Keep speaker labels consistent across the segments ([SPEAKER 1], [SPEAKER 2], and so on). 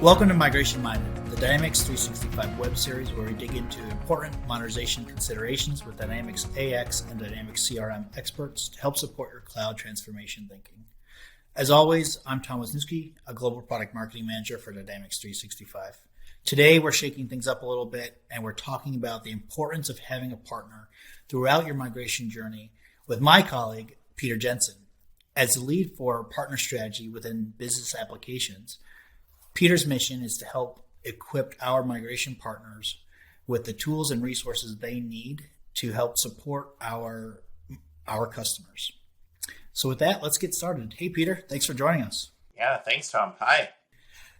[SPEAKER 1] Welcome to Migration Minded, the Dynamics 365 web series where we dig into important modernization considerations with Dynamics AX and Dynamics CRM experts to help support your cloud transformation thinking. As always, I'm Tom Wisniewski, a Global Product Marketing Manager for Dynamics 365. Today, we're shaking things up a little bit and we're talking about the importance of having a partner throughout your migration journey with my colleague, Peter Jensen. As the lead for partner strategy within business applications, Peter's mission is to help equip our migration partners with the tools and resources they need to help support our customers. So with that, let's get started. Hey, Peter, thanks for joining us.
[SPEAKER 2] Yeah, thanks, Tom. Hi.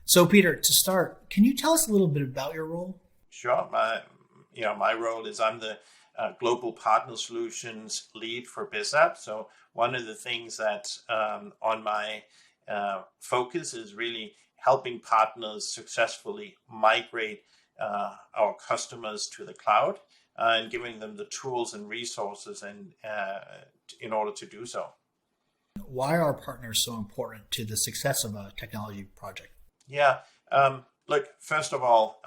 [SPEAKER 1] So, Peter, to start, can you tell us a little bit about your role?
[SPEAKER 2] Sure. My role is I'm the Global Partner Solutions Lead for BizApp. So one of the things that's on my focus is really helping partners successfully migrate our customers to the cloud and giving them the tools and resources in order to do so.
[SPEAKER 1] Why are partners so important to the success of a technology project?
[SPEAKER 2] Yeah, look, first of all,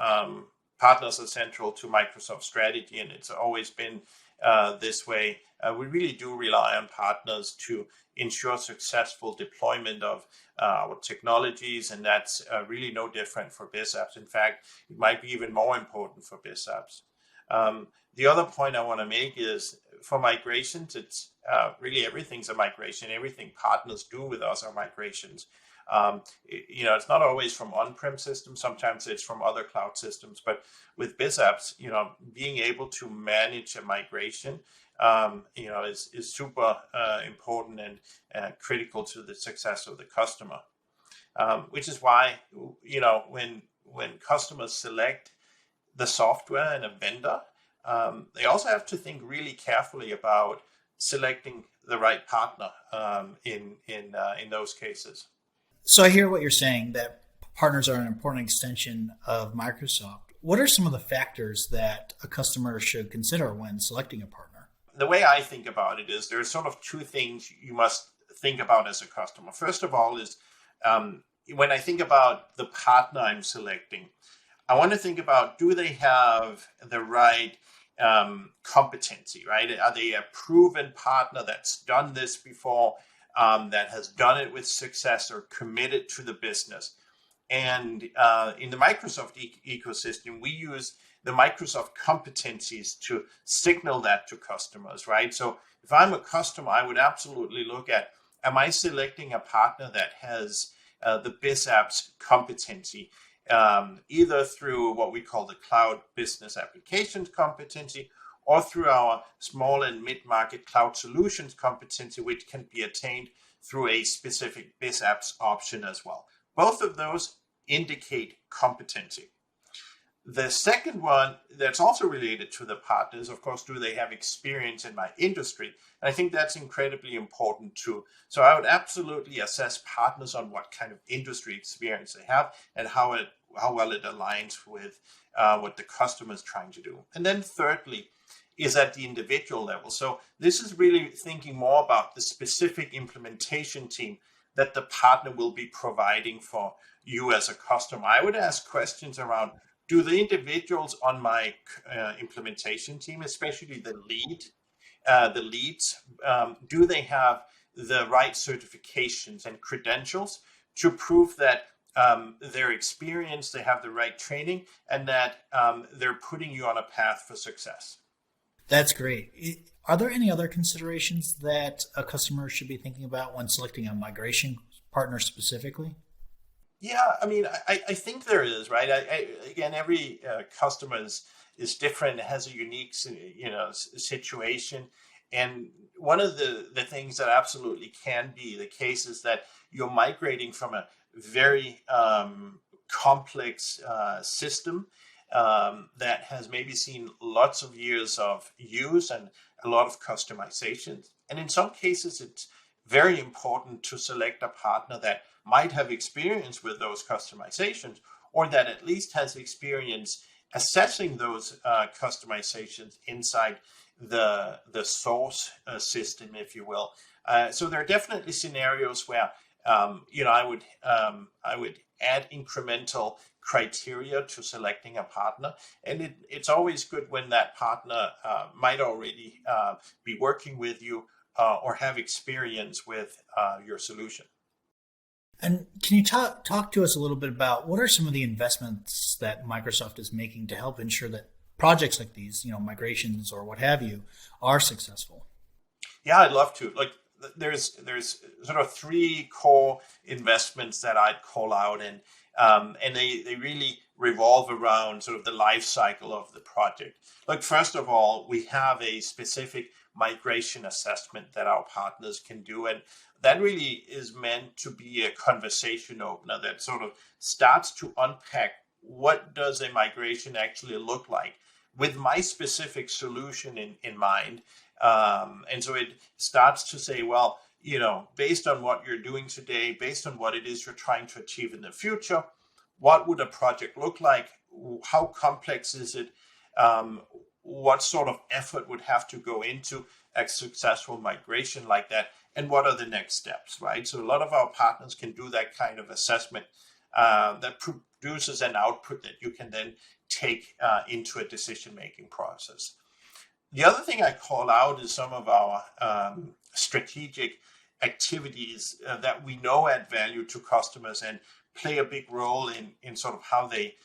[SPEAKER 2] partners are central to Microsoft's strategy, and it's always been this way. We really do rely on partners to ensure successful deployment of our technologies, and that's really no different for BizApps. In fact, it might be even more important for BizApps. The other point I want to make is for migrations, it's really everything's a migration. Everything partners do with us are migrations. It's not always from on-prem systems. Sometimes it's from other cloud systems. But with BizApps, being able to manage a migration, is super important and critical to the success of the customer. Which is why, when customers select the software and a vendor, they also have to think really carefully about selecting the right partner in those cases.
[SPEAKER 1] So I hear what you're saying, that partners are an important extension of Microsoft. What are some of the factors that a customer should consider when selecting a partner?
[SPEAKER 2] The way I think about it is there's sort of two things you must think about as a customer. First of all is when I think about the partner I'm selecting, I want to think about, do they have the right competency, right? Are they a proven partner that's done this before, that has done it with success or committed to the business? And in the Microsoft ecosystem, we use the Microsoft competencies to signal that to customers, right? So if I'm a customer, I would absolutely look at, am I selecting a partner that has the BizApps competency, either through what we call the cloud business applications competency or through our small and mid-market cloud solutions competency, which can be attained through a specific BizApps option as well. Both of those indicate competency. The second one that's also related to the partners, of course, do they have experience in my industry? And I think that's incredibly important too. So I would absolutely assess partners on what kind of industry experience they have and how well it aligns with what the customer is trying to do. And then thirdly, is at the individual level. So this is really thinking more about the specific implementation team that the partner will be providing for you as a customer. I would ask questions around, do the individuals on my implementation team, especially the leads, do they have the right certifications and credentials to prove that they're experienced, they have the right training, and that they're putting you on a path for success?
[SPEAKER 1] That's great. Are there any other considerations that a customer should be thinking about when selecting a migration partner specifically?
[SPEAKER 2] Yeah, I mean, I think there is, right? Again, every customer is different, has a unique, situation. And one of the things that absolutely can be the case is that you're migrating from a very complex system that has maybe seen lots of years of use and a lot of customizations. And in some cases, it's very important to select a partner that might have experience with those customizations, or that at least has experience assessing those customizations inside the source system, if you will. So there are definitely scenarios where I would add incremental criteria to selecting a partner, and it's always good when that partner might already be working with you or have experience with your solution.
[SPEAKER 1] And can you talk to us a little bit about what are some of the investments that Microsoft is making to help ensure that projects like these, migrations or what have you, are successful?
[SPEAKER 2] Yeah, I'd love to. Like, there's sort of three core investments that I'd call out, and they really revolve around sort of the life cycle of the project. Like, first of all, we have a specific migration assessment that our partners can do, and that really is meant to be a conversation opener that sort of starts to unpack what does a migration actually look like with my specific solution in mind. And so it starts to say, well, based on what you're doing today, based on what it is you're trying to achieve in the future, what would a project look like? How complex is it? What sort of effort would have to go into a successful migration like that? And what are the next steps, right? So a lot of our partners can do that kind of assessment that produces an output that you can then take into a decision-making process. The other thing I call out is some of our strategic activities that we know add value to customers and play a big role in sort of how they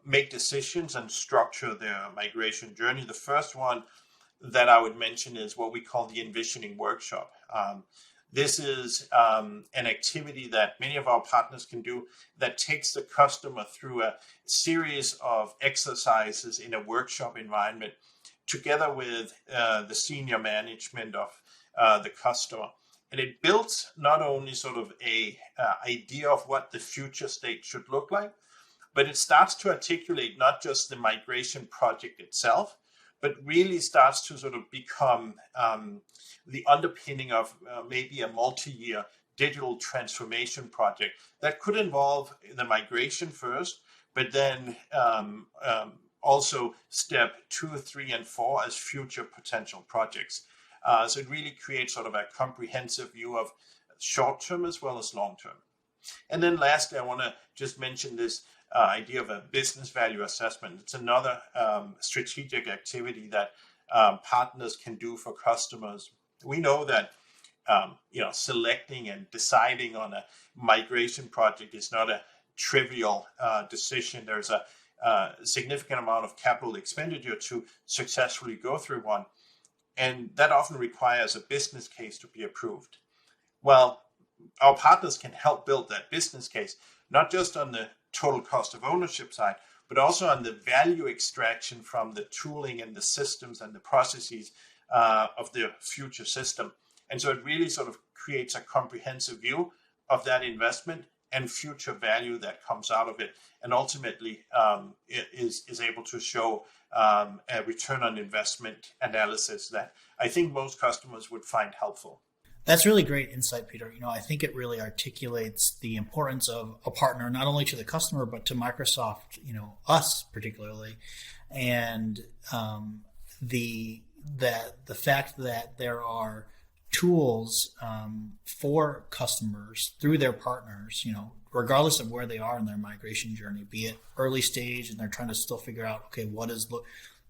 [SPEAKER 2] make decisions and structure their migration journey. The first one that I would mention is what we call the envisioning workshop. This is an activity that many of our partners can do that takes the customer through a series of exercises in a workshop environment together with the senior management of the customer. And it builds not only sort of a idea of what the future state should look like, but it starts to articulate not just the migration project itself, but really starts to sort of become the underpinning of maybe a multi-year digital transformation project that could involve the migration first, but then also step 2, 3, and 4 as future potential projects. So it really creates sort of a comprehensive view of short-term as well as long-term. And then lastly, I want to just mention this idea of a business value assessment. It's another strategic activity that partners can do for customers. We know that selecting and deciding on a migration project is not a trivial decision. There's a significant amount of capital expenditure to successfully go through one, and that often requires a business case to be approved. Well, our partners can help build that business case, not just on the total cost of ownership side, but also on the value extraction from the tooling and the systems and the processes of the future system. And so it really sort of creates a comprehensive view of that investment and future value that comes out of it, and ultimately is able to show a return on investment analysis that I think most customers would find helpful.
[SPEAKER 1] That's really great insight, Peter. I think it really articulates the importance of a partner, not only to the customer, but to Microsoft, us particularly. And the fact that there are tools for customers through their partners, regardless of where they are in their migration journey, be it early stage and they're trying to still figure out, okay, what does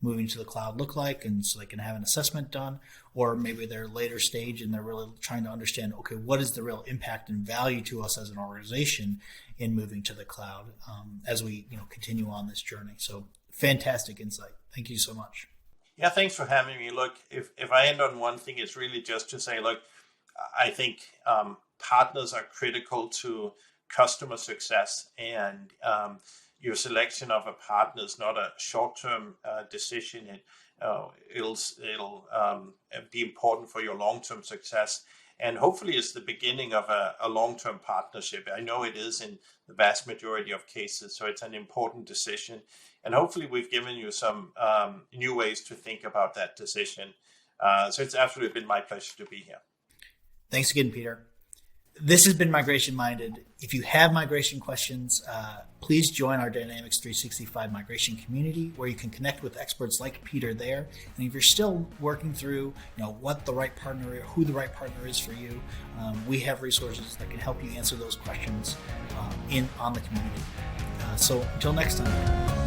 [SPEAKER 1] moving to the cloud look like, and so they can have an assessment done, or maybe they're later stage and they're really trying to understand, okay, what is the real impact and value to us as an organization in moving to the cloud as we continue on this journey. So fantastic insight. Thank you so much.
[SPEAKER 2] Yeah, thanks for having me. Look, if I end on one thing, it's really just to say, look, I think partners are critical to customer success, and your selection of a partner is not a short-term decision. It'll be important for your long-term success, and hopefully it's the beginning of a long-term partnership. I know it is in the vast majority of cases, so it's an important decision. And hopefully we've given you some new ways to think about that decision. So it's absolutely been my pleasure to be here.
[SPEAKER 1] Thanks again, Peter. This has been Migration Minded. If you have migration questions, please join our Dynamics 365 migration community, where you can connect with experts like Peter there. And if you're still working through, what the right partner, who the right partner is for you, we have resources that can help you answer those questions on the community. So until next time.